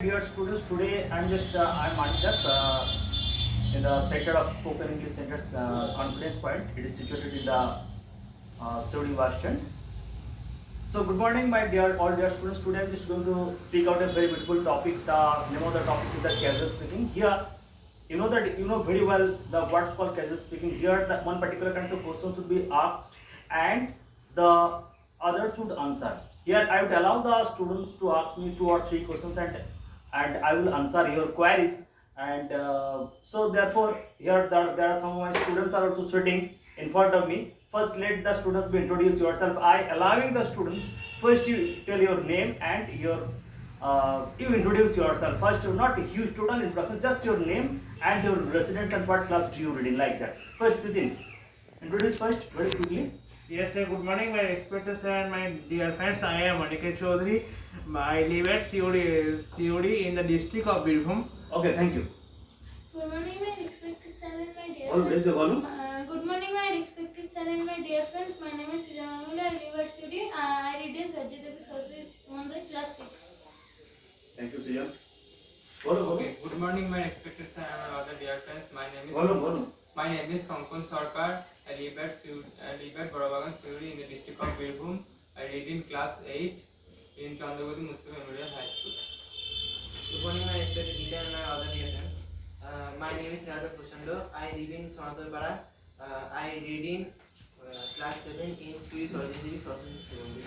Dear students, today I'm Manitas in the Center of Spoken English Center's Confidence Point. It is situated in the Study Washington. So good morning, my dear all dear students. Today I'm just going to speak out a very beautiful topic. The name of the topic is the casual speaking. Here, you know very well the what's called casual speaking. Here, the one particular kinds of question should be asked, and the others should answer. Here, I would allow the students to ask me 2 or 3 questions, and I will answer your queries. And so therefore, here there are some of my students are also sitting in front of me. First, let the students be introduce yourself. I allowing the students first you tell your name and your you introduce yourself first. Not a huge total introduction, just your name and your residence and what class do you read in like that. First, within introduce first very quickly. Yes, sir. Good morning, my respected sir and my dear friends. I am Aniket Chaudhary. I live at COD in the district of Birbhum. Okay, thank you. Good morning, my respected sir and my dear All friends. raise the volume. Good morning, my respected sir and my dear friends. My name is Srijan Angula. I live at COD. I read in Sajjid Sources 1 class 6. Thank you, Sijan. Volume, Okay. Good morning, my respected sir and my other dear friends. volume. My name is Pankaj Sarkar. I live at Borabagan, Siuri in the district of Birbhum. I read in class 8 in Chandragodi Muslim Memorial High School. Good morning, my respected teacher and my other dear friends. My name is Nagar Kushando. I live in Sonatolpara. I read in class 7 in Sri Sarojini Secondary.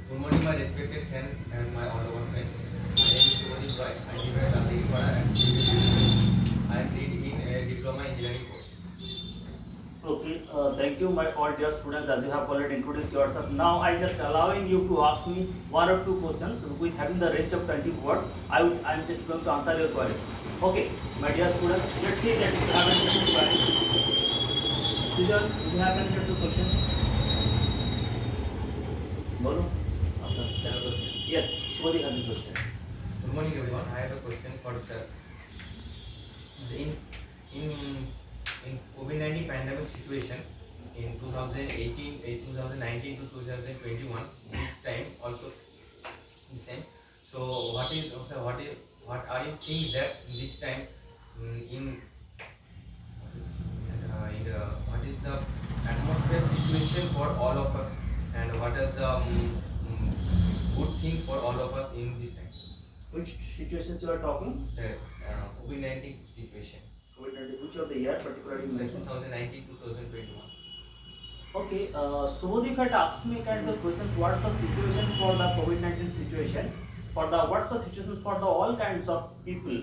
Good morning, my respected friends and my honorable friends. My name is Subhadeep Roy. I live at Gandhipara and I read in a diploma engineering course. Okay, thank you, my all dear students. As you have already introduced yourself, now I just allowing you to ask me 1 or 2 questions with having the range of 20 words. I'm just going to answer your queries. Okay, my dear students, let's see that you have any questions. Sijan, do you have any questions? Bolo. Yes, Swati has a question. Good morning, everyone. I have a question for sir. In COVID-19 pandemic situation in 2019 to 2021, this time. So what are you think that this time what is the atmosphere situation for all of us, and what is the good thing for all of us in this time? Which situations you are talking? Sir, COVID-19 situation. COVID-19, which of the year particularly you mentioned? 2019 2021. Okay, Subodhip had asked me kinds of questions. What's the situation for the COVID-19 situation? What's the situation for the all kinds of people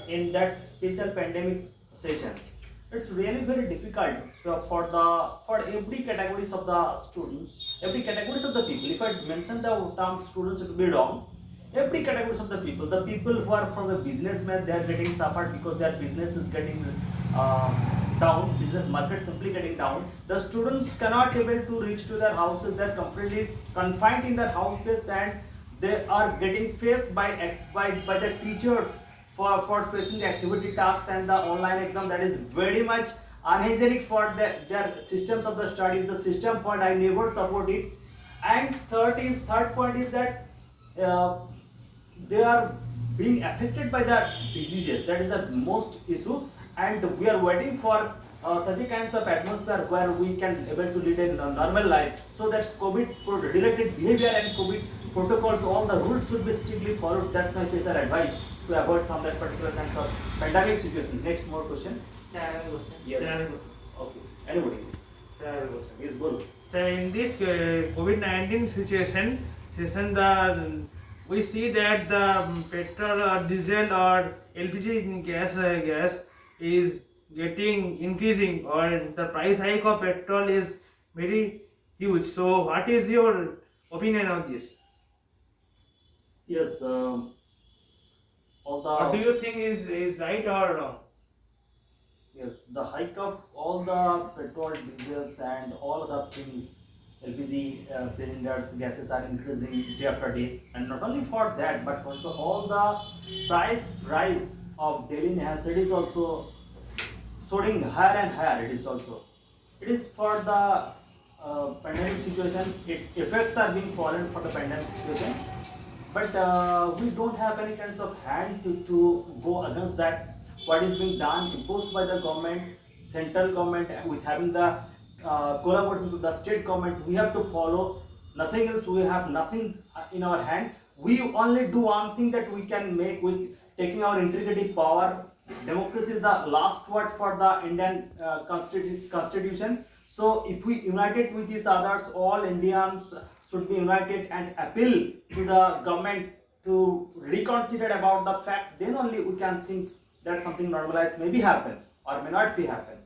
in that special pandemic sessions? It's really very difficult for every categories of the students, every categories of the people. If I mention the term students, it will be wrong. Every categories of the people who are from the businessmen, they are getting suffered because their business is getting down, business market simply getting down. The students cannot able to reach to their houses. They are completely confined in their houses, and they are getting faced by the teachers for facing the activity tasks and the online exam. That is very much unhygienic for their systems of the study. The system for I never support it. And third point is that they are being affected by the diseases. That is the most issue, and we are waiting for such a kinds of atmosphere where we can able to lead a normal life, so that COVID related behavior and COVID protocols, all the rules should be strictly followed. That's my special advice to avoid from that particular kinds of pandemic situations. Next, more question. Sir, I have a question. Yes. Sir, I have a question. Okay. Anybody, please. Sir, I have a question. Yes, Bolu. So in this COVID-19 situation, we see that the petrol or diesel or LPG gas is getting increasing, or the price hike of petrol is very huge. So what is your opinion on this? Yes. All What do the you think is right or wrong? Yes, the hike of all the petrol, diesels, and all the things, LPG cylinders, gases are increasing day after day, and not only for that, but also all the price rise of daily necessities also soaring higher and higher. It is for the pandemic situation. Its effects are being fallen for the pandemic situation. but we don't have any kinds of hand to go against that what is being done imposed by the government, central government, and with having the collaboration with the state government. We have to follow, nothing else. We have nothing in our hand. We only do one thing that we can make with taking our integrative power. Democracy is the last word for the Indian constitution. So if we united with these others, all Indians should be united and appeal to the government to reconsider about the fact. Then only we can think that something normalized maybe happen or may not be happen.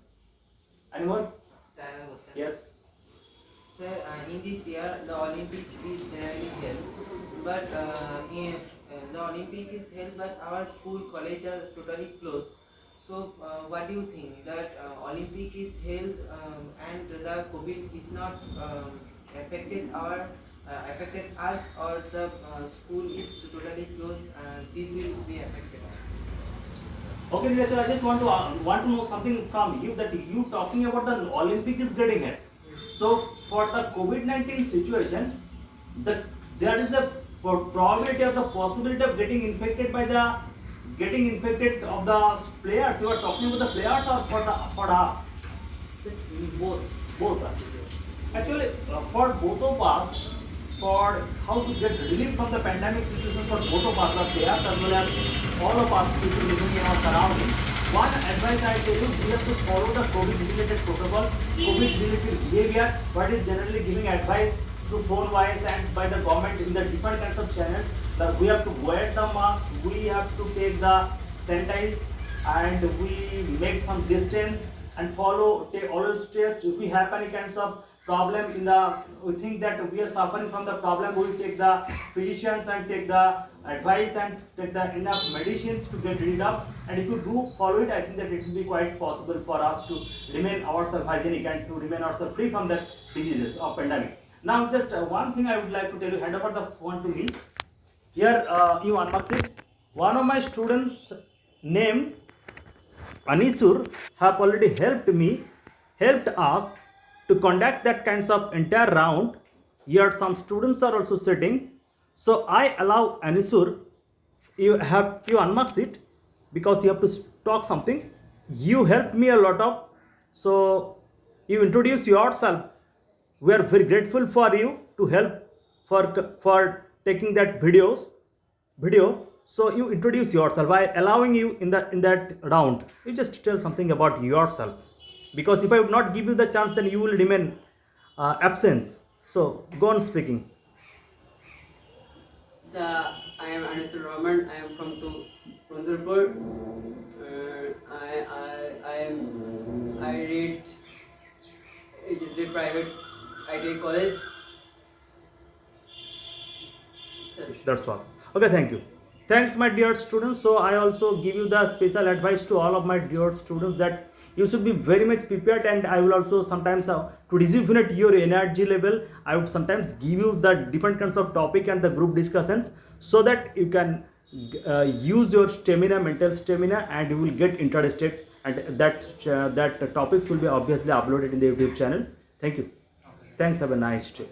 Any more? I have a question. Yes. Sir, in this year, the Olympic is generally held, but the Olympic is held, but our school, college are totally closed. So, what do you think that Olympic is held and the COVID is not affected affected us, or the school is totally closed? This will be affected us. Okay, Nilesh, I just want to know something from you, that you talking about the Olympic is getting it. So for the COVID-19 situation, there is the probability of the possibility of getting infected of the players. You are talking about the players or for us? Sir, both. Both. Actually, for both of us, for how to get relief from the pandemic situation for both of us, the players as well as all of us people living in our surroundings, one advice I tell you, we have to follow the COVID-related protocol, COVID-related behavior, what is generally giving advice through phone wise and by the government in the different kinds of channels. That we have to wear the mask, we have to take the sanitize, and we make some distance and follow, take always test. If we have any kinds of problem we think that we are suffering from the problem, we will take the physicians and take the advice and take the enough medicines to get rid of. And if you do follow it, I think that it will be quite possible for us to remain ourselves hygienic and to remain ourselves free from the diseases of pandemic. Now just one thing I would like to tell you, hand over the phone to me. Here you unbox it. One of my students named Anisur have already helped us to conduct that kinds of entire round. Here some students are also sitting. So I allow Anisur, you unbox it because you have to talk something. You helped me a lot of, so you introduce yourself. We are very grateful for you to help for taking that video. So you introduce yourself by allowing you in that round. You just tell something about yourself, because if I would not give you the chance, then you will remain absent. So go on speaking. So I am Anisur Rahman. I am from Rundurpur. I read HSD Private ITI College. Sorry. That's all. Okay, thank you. Thanks, my dear students. So I also give you the special advice to all of my dear students that you should be very much prepared, and I will also sometimes to rejuvenate your energy level, I would sometimes give you the different kinds of topic and the group discussions, so that you can use your stamina, mental stamina, and you will get interested, and that topics will be obviously uploaded in the YouTube channel. Thank you. Thanks. Have a nice day.